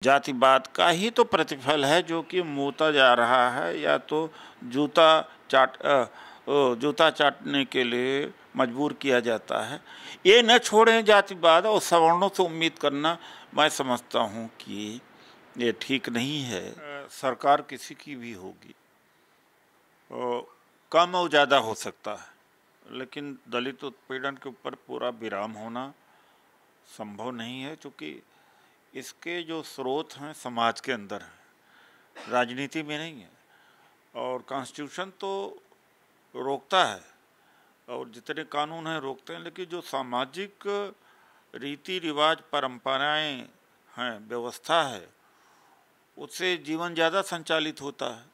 जातिवाद का ही तो प्रतिफल है जो कि मुता जा रहा है, या तो जूता जूता चाटने के लिए मजबूर किया जाता है। ये न छोड़ें जातिवाद और सवर्णों से उम्मीद करना, मैं समझता हूँ कि ये ठीक नहीं है। सरकार किसी की भी होगी, कम और ज़्यादा हो सकता है, लेकिन दलित उत्पीड़न के ऊपर पूरा विराम होना संभव नहीं है, क्योंकि इसके जो स्रोत हैं समाज के अंदर हैं, राजनीति में नहीं है। और कॉन्स्टिट्यूशन तो रोकता है और जितने कानून हैं रोकते हैं, लेकिन जो सामाजिक रीति रिवाज परंपराएं हैं, व्यवस्था है, उससे जीवन ज़्यादा संचालित होता है।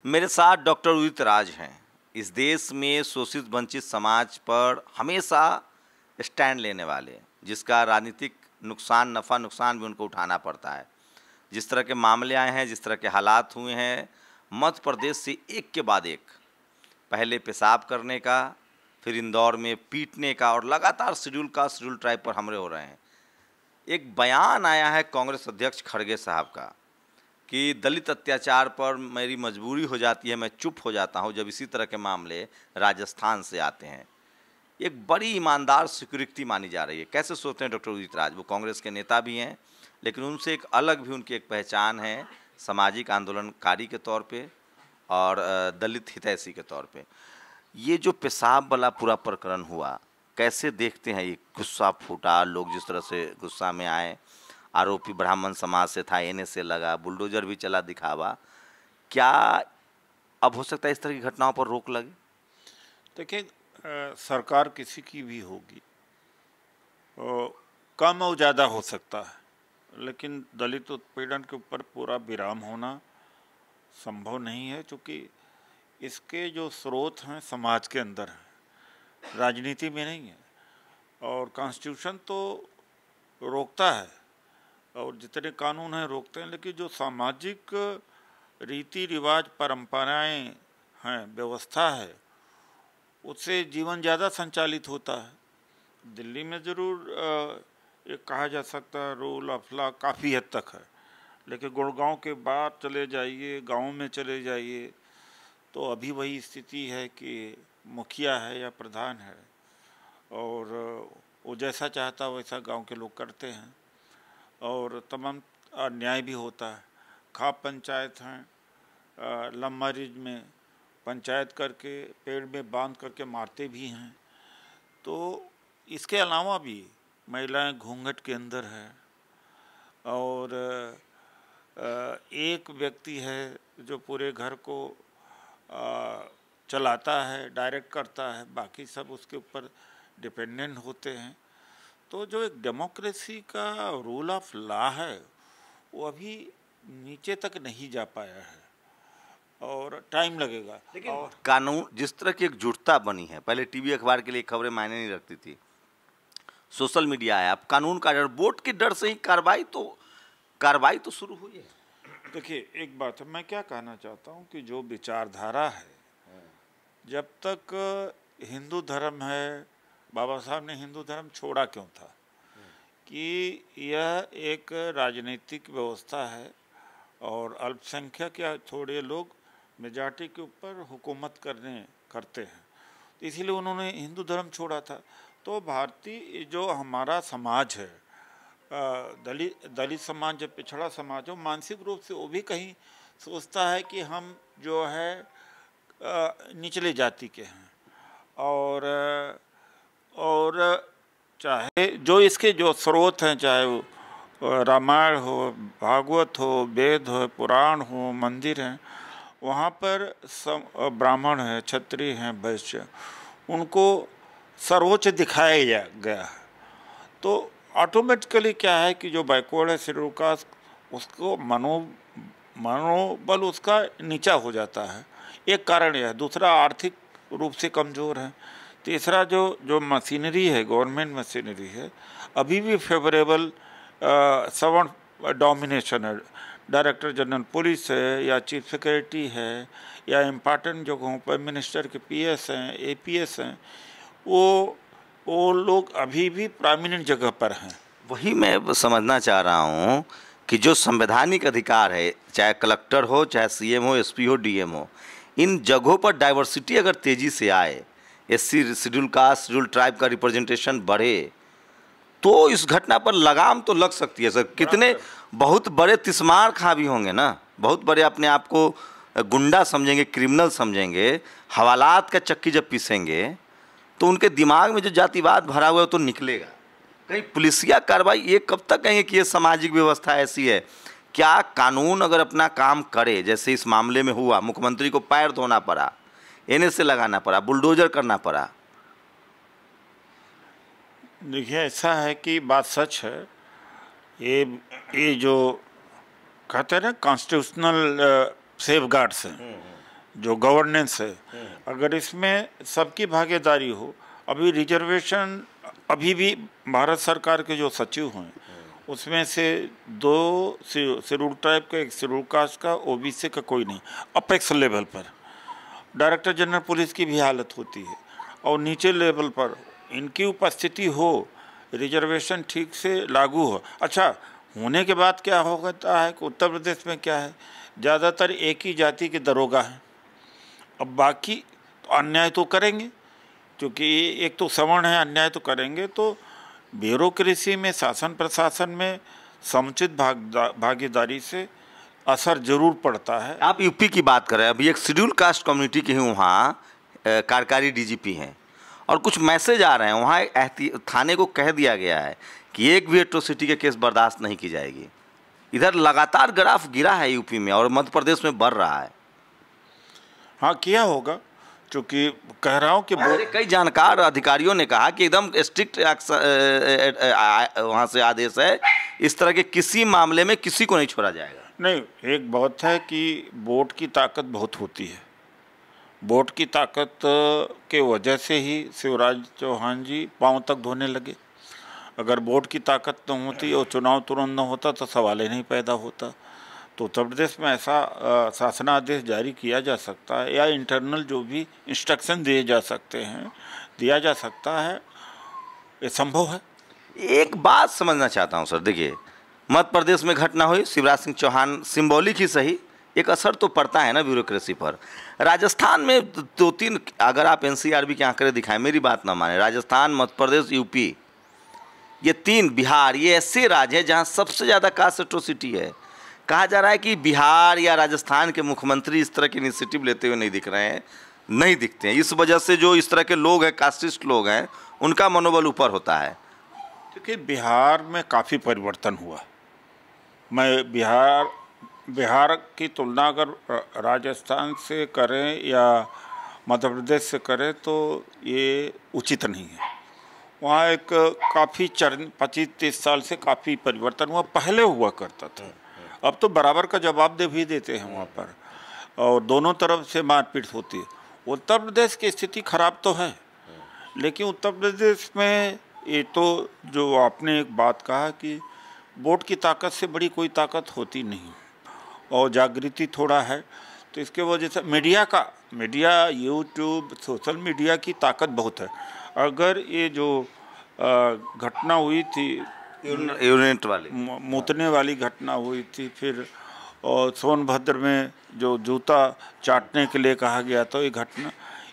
मेरे साथ डॉक्टर उदित राज हैं। इस देश में शोषित वंचित समाज पर हमेशा स्टैंड लेने वाले, जिसका राजनीतिक नुकसान, नफ़ा नुकसान भी उनको उठाना पड़ता है। जिस तरह के मामले आए हैं, जिस तरह के हालात हुए हैं, मध्य प्रदेश से एक के बाद एक, पहले पेशाब करने का, फिर इंदौर में पीटने का, और लगातार शेड्यूल कास्ट शेड्यूल ट्राइब पर हमले हो रहे हैं। एक बयान आया है कांग्रेस अध्यक्ष खड़गे साहब का कि दलित अत्याचार पर मेरी मजबूरी हो जाती है, मैं चुप हो जाता हूं जब इसी तरह के मामले राजस्थान से आते हैं। एक बड़ी ईमानदार स्वीकृति मानी जा रही है। कैसे सोचते हैं डॉक्टर उदित राज? वो कांग्रेस के नेता भी हैं, लेकिन उनसे एक अलग भी उनकी एक पहचान है, सामाजिक आंदोलनकारी के तौर पे और दलित हितैषी के तौर पे। ये जो पेशाब वाला पूरा प्रकरण हुआ, कैसे देखते हैं? ये गुस्सा फूटा, लोग जिस तरह से गुस्सा में आए, आरोपी ब्राह्मण समाज से था, एनएस से लगा, बुलडोजर भी चला दिखावा। क्या अब हो सकता है इस तरह की घटनाओं पर रोक लगे? देखिए, सरकार किसी की भी होगी, कम और ज़्यादा हो सकता है, लेकिन दलित उत्पीड़न के ऊपर पूरा विराम होना संभव नहीं है, क्योंकि इसके जो स्रोत हैं समाज के अंदर हैं, राजनीति में नहीं है। और कॉन्स्टिट्यूशन तो रोकता है और जितने कानून हैं रोकते हैं, लेकिन जो सामाजिक रीति रिवाज परंपराएं हैं, व्यवस्था है, उससे जीवन ज़्यादा संचालित होता है। दिल्ली में ज़रूर ये कहा जा सकता है रूल ऑफ लॉ काफ़ी हद तक है, लेकिन गुड़गांव के बाहर चले जाइए, गाँव में चले जाइए, तो अभी वही स्थिति है कि मुखिया है या प्रधान है, और वो जैसा चाहता वैसा गांव के लोग करते हैं, और तमाम अन्याय भी होता है। खाप पंचायत हैं, लम्बा रिज में पंचायत करके पेड़ में बांध करके मारते भी हैं। तो इसके अलावा भी महिलाएं घूंघट के अंदर है, और एक व्यक्ति है जो पूरे घर को चलाता है, डायरेक्ट करता है, बाकी सब उसके ऊपर डिपेंडेंट होते हैं। तो जो एक डेमोक्रेसी का रूल ऑफ लॉ है, वो अभी नीचे तक नहीं जा पाया है और टाइम लगेगा। लेकिन कानून जिस तरह की एकजुटता बनी है, पहले टीवी अखबार के लिए खबरें मायने नहीं रखती थी, सोशल मीडिया है, अब कानून का डर, वोट के डर से ही कार्रवाई तो शुरू हुई है। देखिए, एक बात है, मैं क्या कहना चाहता हूँ कि जो विचारधारा है, जब तक हिंदू धर्म है, बाबा साहब ने हिंदू धर्म छोड़ा क्यों था? कि यह एक राजनीतिक व्यवस्था है और अल्पसंख्यक या थोड़े लोग मेजॉरिटी के ऊपर हुकूमत करते हैं, तो इसीलिए उन्होंने हिंदू धर्म छोड़ा था। तो भारतीय जो हमारा समाज है, दलित समाज, जब पिछड़ा समाज हो, मानसिक रूप से वो भी कहीं सोचता है कि हम जो है निचले जाति के हैं, और चाहे जो इसके जो स्रोत हैं, चाहे वो रामायण हो, भागवत हो, वेद हो, पुराण हो, मंदिर हैं, वहाँ पर ब्राह्मण हैं, क्षत्रिय हैं, वैश्य, उनको सर्वोच्च दिखाया गया है। तो ऑटोमेटिकली क्या है कि जो बैकवर्ड है, शेड्यूल कास्ट, उसको मनोबल उसका नीचा हो जाता है। एक कारण यह है। दूसरा, आर्थिक रूप से कमज़ोर है। तीसरा, जो मशीनरी है, गवर्नमेंट मशीनरी है, अभी भी फेवरेबल सवर्ण डोमिनेशन है, डायरेक्टर जनरल पुलिस है या चीफ सेक्रेटरी है या इम्पॉर्टेंट जगहों पर मिनिस्टर के पीएस हैं, एपीएस हैं, वो लोग अभी भी प्रोमिनेंट जगह पर हैं। वही मैं समझना चाह रहा हूँ कि जो संवैधानिक अधिकार है, चाहे कलेक्टर हो, चाहे सीएम हो, एसपी हो, डीएम हो, इन जगहों पर डाइवर्सिटी अगर तेज़ी से आए, SC, schedule caste, schedule tribe का रिप्रेजेंटेशन बढ़े, तो इस घटना पर लगाम तो लग सकती है सर। कितने बहुत बड़े तिस्मार खा भी होंगे ना, बहुत बड़े अपने आप को गुंडा समझेंगे, क्रिमिनल समझेंगे, हवालात का चक्की जब पीसेंगे तो उनके दिमाग में जो जातिवाद भरा हुआ है तो निकलेगा। कहीं पुलिसिया कार्रवाई ये कब तक कहेंगे कि ये सामाजिक व्यवस्था ऐसी है? क्या कानून अगर अपना काम करे, जैसे इस मामले में हुआ, मुख्यमंत्री को पैर धोना पड़ा, एनएसए लगाना पड़ा, बुलडोजर करना पड़ा। देखिए, ऐसा है कि बात सच है, ये जो कहते हैं ना कॉन्स्टिट्यूशनल सेफगार्ड्स हैं, जो गवर्नेंस है, अगर इसमें सबकी भागीदारी हो, अभी रिजर्वेशन अभी भी भारत सरकार के जो सचिव हैं उसमें से 2 शेड्यूल ट्राइब का, 1 शेड्यूल कास्ट का, ओबीसी का कोई नहीं। अपेक्स लेवल पर डायरेक्टर जनरल पुलिस की भी हालत होती है, और नीचे लेवल पर इनकी उपस्थिति हो, रिजर्वेशन ठीक से लागू हो। अच्छा, होने के बाद क्या होता है कि उत्तर प्रदेश में क्या है, ज़्यादातर एक ही जाति के दरोगा हैं। अब बाकी तो अन्याय तो करेंगे, क्योंकि एक तो सवर्ण है, अन्याय तो करेंगे। तो ब्यूरोक्रेसी में, शासन प्रशासन में समुचित भागीदारी से असर जरूर पड़ता है। आप यूपी की बात कर रहे हैं, अभी एक शेड्यूल कास्ट कम्युनिटी के ही वहाँ कार्यकारी डीजीपी हैं, और कुछ मैसेज आ रहे हैं वहाँ, थाने को कह दिया गया है कि एक भी एट्रोसिटी के केस बर्दाश्त नहीं की जाएगी। इधर लगातार ग्राफ गिरा है यूपी में, और मध्य प्रदेश में बढ़ रहा है। हाँ, किया होगा, क्योंकि कह रहा हूँ कि कई जानकार अधिकारियों ने कहा कि एकदम स्ट्रिक्ट वहाँ से आदेश है, इस तरह के किसी मामले में किसी को नहीं छोड़ा जाएगा। नहीं, एक बात है कि वोट की ताकत बहुत होती है। वोट की ताकत के वजह से ही शिवराज चौहान जी पांव तक धोने लगे। अगर वोट की ताकत न होती और चुनाव तुरंत न होता तो सवाल ही नहीं पैदा होता। तो उत्तर प्रदेश में ऐसा शासनादेश जारी किया जा सकता है, या इंटरनल जो भी इंस्ट्रक्शन दिए जा सकते हैं, दिया जा सकता है, ये संभव है। एक बात समझना चाहता हूँ सर, देखिए, मध्य प्रदेश में घटना हुई, शिवराज सिंह चौहान, सिंबॉलिक ही सही, एक असर तो पड़ता है ना ब्यूरोक्रेसी पर। राजस्थान में 2-3, अगर आप एनसीआरबी के आंकड़े दिखाएं, मेरी बात ना माने, राजस्थान, मध्य प्रदेश, यूपी, ये 3, बिहार, ये ऐसे राज्य हैं जहाँ सबसे ज़्यादा कास्ट एट्रोसिटी है। कहा जा रहा है कि बिहार या राजस्थान के मुख्यमंत्री इस तरह की इनिशिएटिव लेते हुए नहीं दिख रहे हैं, नहीं दिखते हैं। इस वजह से जो इस तरह के लोग हैं, कास्टिस्ट लोग हैं, उनका मनोबल ऊपर होता है। क्योंकि बिहार में काफ़ी परिवर्तन हुआ। मैं बिहार की तुलना अगर राजस्थान से करें या मध्य प्रदेश से करें तो ये उचित नहीं है। वहाँ एक काफ़ी 25-30 साल से काफ़ी परिवर्तन हुआ। पहले हुआ करता था, अब तो बराबर का जवाब दे भी देते हैं वहाँ पर, और दोनों तरफ से मारपीट होती है। उत्तर प्रदेश की स्थिति खराब तो है, लेकिन उत्तर प्रदेश में ये तो जो आपने एक बात कहा कि वोट की ताकत से बड़ी कोई ताकत होती नहीं, और जागृति थोड़ा है, तो इसके वजह से मीडिया, यूट्यूब, सोशल मीडिया की ताकत बहुत है। अगर ये जो घटना हुई थी, यूनिट वाली मूतने वाली घटना हुई थी, फिर और सोनभद्र में जो जूता चाटने के लिए कहा गया था, ये घटना,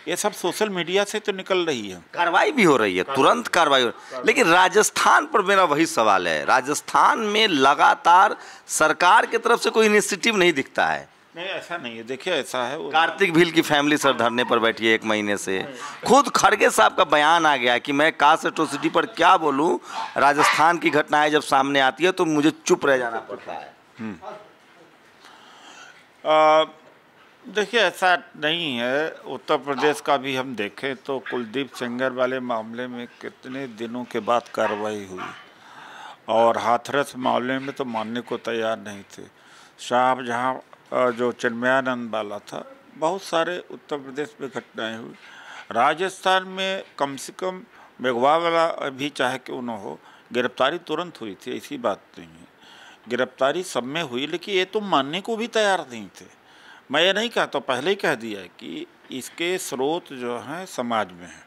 ये सब सोशल मीडिया से तो निकल रही है। कार्रवाई भी हो रही है, तुरंत कार्रवाई हो रही है। लेकिन राजस्थान पर मेरा वही सवाल है, राजस्थान में लगातार सरकार की तरफ से कोई इनिशिएटिव नहीं दिखता है। नहीं, ऐसा नहीं है। देखिए, ऐसा है, कार्तिक भील की फैमिली सर धरने पर बैठी है 1 महीने से। खुद खड़गे साहब का बयान आ गया कि मैं कास्ट एट्रोसिटी पर क्या बोलूं, राजस्थान की घटनाएं जब सामने आती है तो मुझे चुप रह जाना पड़ता है। देखिए, ऐसा नहीं है। उत्तर प्रदेश का भी हम देखें तो कुलदीप सेंगर वाले मामले में कितने दिनों के बाद कार्रवाई हुई, और हाथरस मामले में तो मानने को तैयार नहीं थे। शाहजहाँ जो चिन्मयानंद वाला था, बहुत सारे उत्तर प्रदेश में घटनाएं हुई। राजस्थान में कम से कम मेघवा वाला भी चाहे क्यों न हो, गिरफ्तारी तुरंत हुई थी, ऐसी बात नहीं है। गिरफ्तारी सब में हुई, लेकिन ये तो मानने को भी तैयार नहीं थे। मैं ये नहीं कहता, पहले ही कह दिया कि इसके स्रोत जो हैं समाज में हैं।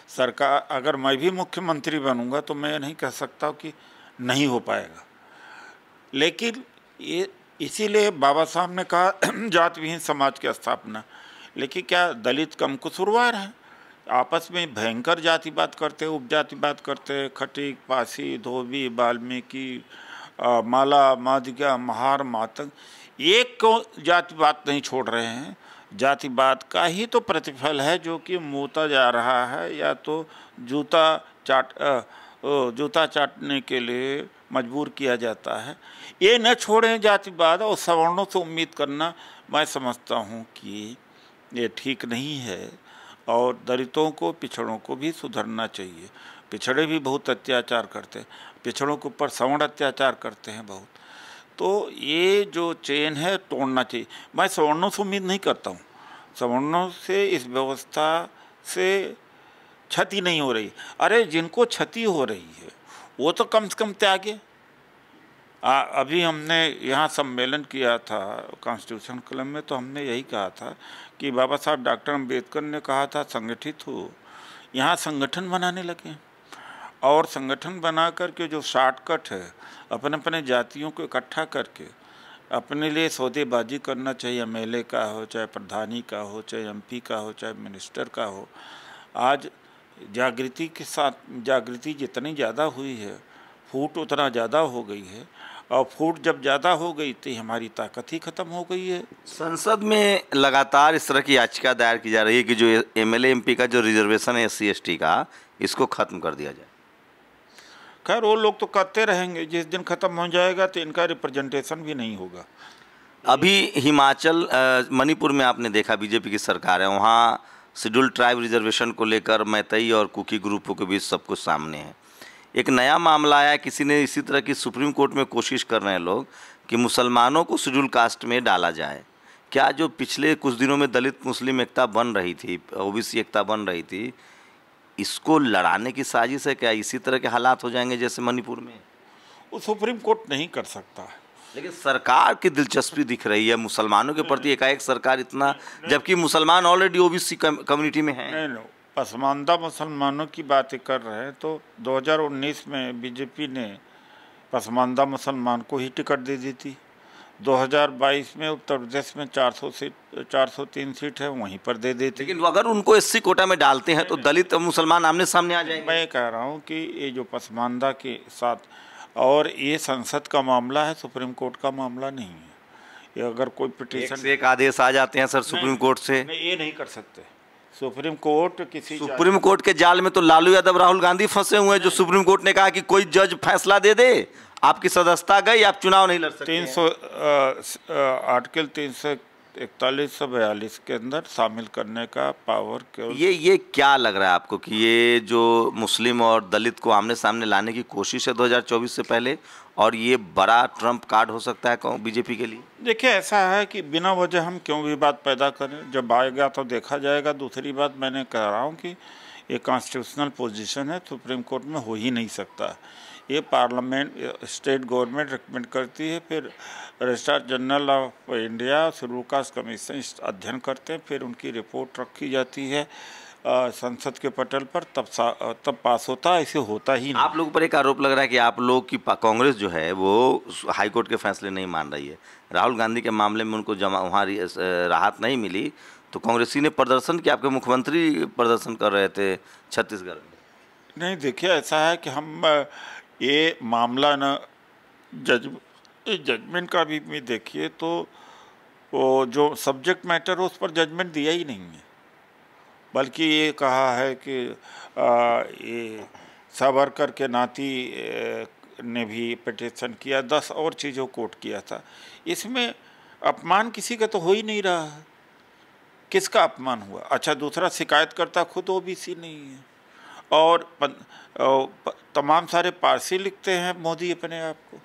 सरकार, अगर मैं भी मुख्यमंत्री बनूंगा तो मैं ये नहीं कह सकता कि नहीं हो पाएगा। लेकिन ये इसीलिए बाबा साहब ने कहा जात विहीन समाज की स्थापना। लेकिन क्या दलित कम कसूरवार हैं? आपस में भयंकर जातिवाद करते, उपजातिवाद करते, खटीक, पासी, धोबी, वाल्मीकि, माला, मादिगा, महार, मातंग, एक को जातिवाद नहीं छोड़ रहे हैं। जातिवाद का ही तो प्रतिफल है जो कि मुँहता जा रहा है, या तो जूता चाटने के लिए मजबूर किया जाता है। ये न छोड़ें जातिवाद, और सवर्णों से उम्मीद करना मैं समझता हूँ कि ये ठीक नहीं है। और दलितों को, पिछड़ों को भी सुधरना चाहिए। पिछड़े भी बहुत अत्याचार करते हैं, पिछड़ों के ऊपर सवर्ण अत्याचार करते हैं बहुत। तो ये जो चेन है तोड़ना चाहिए। मैं सवर्णों से उम्मीद नहीं करता हूँ, सवर्णों से इस व्यवस्था से क्षति नहीं हो रही। अरे जिनको क्षति हो रही है वो तो कम से कम त्यागे। अभी हमने यहाँ सम्मेलन किया था कॉन्स्टिट्यूशन क्लब में, तो हमने यही कहा था कि बाबा साहब डॉक्टर अम्बेडकर ने कहा था संगठित हो। यहाँ संगठन बनाने लगे, और संगठन बना करके जो शॉर्टकट है, अपने अपने जातियों को इकट्ठा करके अपने लिए सौदेबाजी करना चाहिए। MLA का हो, चाहे प्रधानी का हो, चाहे MP का हो, चाहे मिनिस्टर का हो। आज जागृति के साथ, जागृति जितनी ज़्यादा हुई है, फूट उतना ज़्यादा हो गई है, और फूट जब ज़्यादा हो गई तो हमारी ताकत ही ख़त्म हो गई है। संसद में लगातार इस तरह की याचिका दायर की जा रही है कि जो MLA MP का जो रिजर्वेशन है SC ST का, इसको ख़त्म कर दिया जाए। खैर वो लोग तो करते रहेंगे, जिस दिन ख़त्म हो जाएगा तो इनका रिप्रेजेंटेशन भी नहीं होगा। अभी हिमाचल, मणिपुर में आपने देखा BJP की सरकार है, वहाँ शेड्यूल ट्राइब रिजर्वेशन को लेकर मैतई और कुकी ग्रुपों के बीच सब कुछ सामने है। एक नया मामला आया, किसी ने इसी तरह की सुप्रीम कोर्ट में कोशिश कर रहे हैं लोग कि मुसलमानों को शेड्यूल कास्ट में डाला जाए। क्या जो पिछले कुछ दिनों में दलित मुस्लिम एकता बन रही थी, OBC एकता बन रही थी, इसको लड़ाने की साजिश है? क्या इसी तरह के हालात हो जाएंगे जैसे मणिपुर में? वो सुप्रीम कोर्ट नहीं कर सकता। लेकिन सरकार की दिलचस्पी दिख रही है मुसलमानों के प्रति, एकाएक सरकार इतना, जबकि मुसलमान ऑलरेडी OBC कम्युनिटी में हैं। नहीं, पसमानदा मुसलमानों की बातें कर रहे हैं तो 2019 में BJP ने पसमानदा मुसलमान को ही टिकट दे दी थी। 2022 में उत्तर प्रदेश में 403 सीट है, वहीं पर दे देती। लेकिन अगर उनको SC कोटा में डालते हैं तो दलित और मुसलमान आमने सामने आ जाएंगे। मैं कह रहा हूँ कि ये जो पसमानदा के साथ, और ये संसद का मामला है, सुप्रीम कोर्ट का मामला नहीं है। ये अगर कोई पिटीशन से एक आदेश आ जाते हैं सर सुप्रीम कोर्ट से, ये नहीं कर सकते। सुप्रीम कोर्ट किसी, सुप्रीम कोर्ट के जाल में तो लालू यादव, राहुल गांधी फंसे हुए हैं, जो सुप्रीम कोर्ट ने कहा कि कोई जज फैसला दे दे, आपकी सदस्यता गई, आप चुनाव नहीं लड़ सकते। आर्टिकल 341-42 के अंदर शामिल करने का पावर केवल। ये क्या लग रहा है आपको कि ये जो मुस्लिम और दलित को आमने सामने लाने की कोशिश है 2024 से पहले, और ये बड़ा ट्रम्प कार्ड हो सकता है BJP के लिए? देखिए, ऐसा है कि बिना वजह हम क्यों विवाद पैदा करें, जब आएगा तो देखा जाएगा। दूसरी बात मैं कह रहा हूँ कि ये कॉन्स्टिट्यूशनल पोजीशन है, सुप्रीम कोर्ट में हो ही नहीं सकता। ये पार्लियामेंट, स्टेट गवर्नमेंट रिकमेंड करती है, फिर registrar general of India, schedule caste commission अध्ययन करते हैं, फिर उनकी रिपोर्ट रखी जाती है संसद के पटल पर, तब पास होता है। ऐसे होता ही नहीं। आप लोगों पर एक आरोप लग रहा है कि आप लोग की कांग्रेस जो है वो हाई कोर्ट के फैसले नहीं मान रही है। राहुल गांधी के मामले में उनको वहाँ राहत नहीं मिली तो कांग्रेसी ने प्रदर्शन किया, आपके मुख्यमंत्री प्रदर्शन कर रहे थे छत्तीसगढ़ में। नहीं, देखिए, ऐसा है कि हम ये मामला न जजमेंट का भी देखिए तो वो जो सब्जेक्ट मैटर है उस पर जजमेंट दिया ही नहीं है, बल्कि ये कहा है कि ये सावरकर के नाती ने भी पिटीशन किया, 10 और चीज़ों कोट किया था। इसमें अपमान किसी का तो हो ही नहीं रहा है। किसका अपमान हुआ? अच्छा, दूसरा शिकायतकर्ता खुद OBC नहीं है, और तमाम सारे पारसी लिखते हैं मोदी अपने आप को,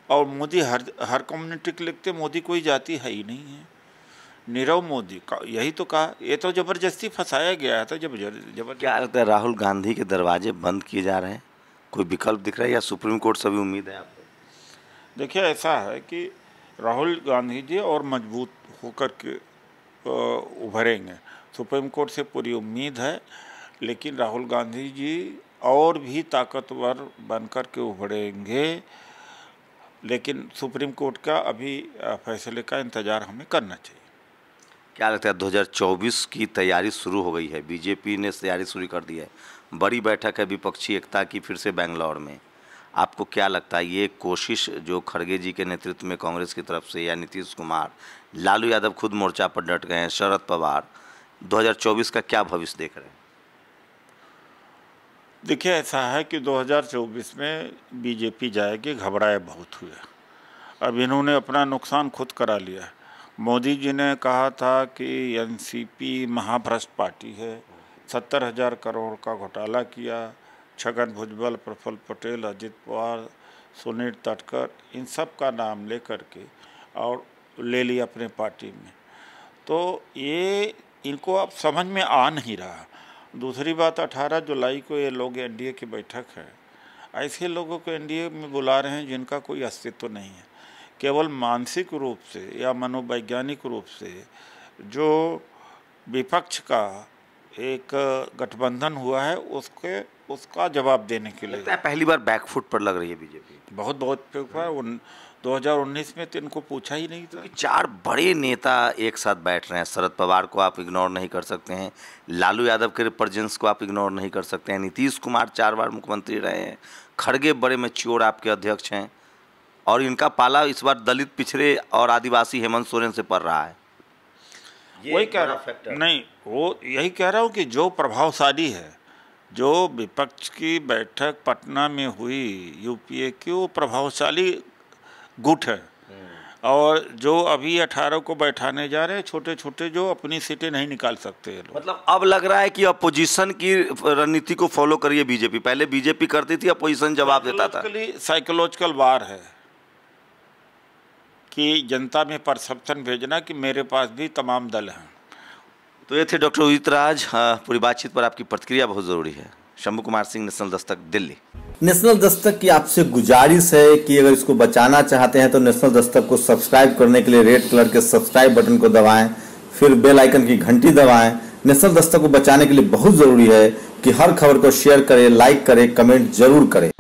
और मोदी हर कम्युनिटी के लिखते, मोदी कोई जाति है ही नहीं है। नीरव मोदी का यही तो कहा, ये तो ज़बरदस्ती फंसाया गया था। क्या लगता है राहुल गांधी के दरवाजे बंद किए जा रहे हैं? कोई विकल्प दिख रहा है या सुप्रीम कोर्ट से भी उम्मीद है आपको? देखिए, ऐसा है कि राहुल गांधी जी और मजबूत होकर के उभरेंगे, सुप्रीम कोर्ट से पूरी उम्मीद है। लेकिन राहुल गांधी जी और भी ताकतवर बनकर के उभरेंगे, लेकिन सुप्रीम कोर्ट का अभी फैसले का इंतज़ार हमें करना चाहिए। क्या लगता है 2024 की तैयारी शुरू हो गई है, बीजेपी ने तैयारी शुरू कर दी है, बड़ी बैठक है विपक्षी एकता की फिर से बेंगलौर में, आपको क्या लगता है ये कोशिश जो खड़गे जी के नेतृत्व में कांग्रेस की तरफ से या नीतीश कुमार, लालू यादव खुद मोर्चा पर डट गए हैं, शरद पवार, 2024 का क्या भविष्य देख रहे हैं? देखिए, ऐसा है कि 2024 में बीजेपी जाएगी, घबराए बहुत हुए। अब इन्होंने अपना नुकसान खुद करा लिया है। मोदी जी ने कहा था कि एनसीपी महाभ्रष्ट पार्टी है, 70,000 करोड़ का घोटाला किया। छगन भुजबल, प्रफुल्ल पटेल, अजित पवार, सुनील तटकर, इन सब का नाम ले करके और ले लिया अपने पार्टी में। तो ये इनको अब समझ में आ नहीं रहा। दूसरी बात, 18 जुलाई को ये लोग एनडीए की बैठक है, ऐसे लोगों को एनडीए में बुला रहे हैं जिनका कोई अस्तित्व नहीं है। केवल मानसिक रूप से या मनोवैज्ञानिक रूप से जो विपक्ष का एक गठबंधन हुआ है उसका जवाब देने के लिए पहली बार बैकफुट पर लग रही है बीजेपी। बहुत 2019 में तो इनको पूछा ही नहीं था। 4 बड़े नेता एक साथ बैठ रहे हैं, शरद पवार को आप इग्नोर नहीं कर सकते हैं, लालू यादव के प्रेजेंस को आप इग्नोर नहीं कर सकते हैं, नीतीश कुमार 4 बार मुख्यमंत्री रहे हैं, खड़गे बड़े मैच्योर आपके अध्यक्ष हैं, और इनका पाला इस बार दलित, पिछड़े और आदिवासी हेमंत सोरेन से पड़ रहा है। वही कह रहा नहीं, वो यही कह रहा हूँ कि जो प्रभावशाली है, जो विपक्ष की बैठक पटना में हुई यूपीए की, वो प्रभावशाली गुट है। और जो अभी 18 को बैठाने जा रहे हैं, छोटे छोटे जो अपनी सीटें नहीं निकाल सकते हैं। मतलब अब लग रहा है कि अपोजिशन की रणनीति को फॉलो करिए बीजेपी। पहले बीजेपी करती थी, अपोजिशन जवाब देता था। साइकोलॉजिकल वार है कि जनता में परसेप्शन भेजना कि मेरे पास भी तमाम दल हैं। तो ये थे डॉक्टर उदित राज। पूरी बातचीत पर आपकी प्रतिक्रिया बहुत ज़रूरी है। शंभू कुमार सिंह, नेशनल दस्तक, दिल्ली। नेशनल दस्तक की आपसे गुजारिश है कि अगर इसको बचाना चाहते हैं तो नेशनल दस्तक को सब्सक्राइब करने के लिए रेड कलर के सब्सक्राइब बटन को दबाएं, फिर बेल आइकन की घंटी दबाएं। नेशनल दस्तक को बचाने के लिए बहुत ज़रूरी है कि हर खबर को शेयर करें, लाइक करें, कमेंट जरूर करें।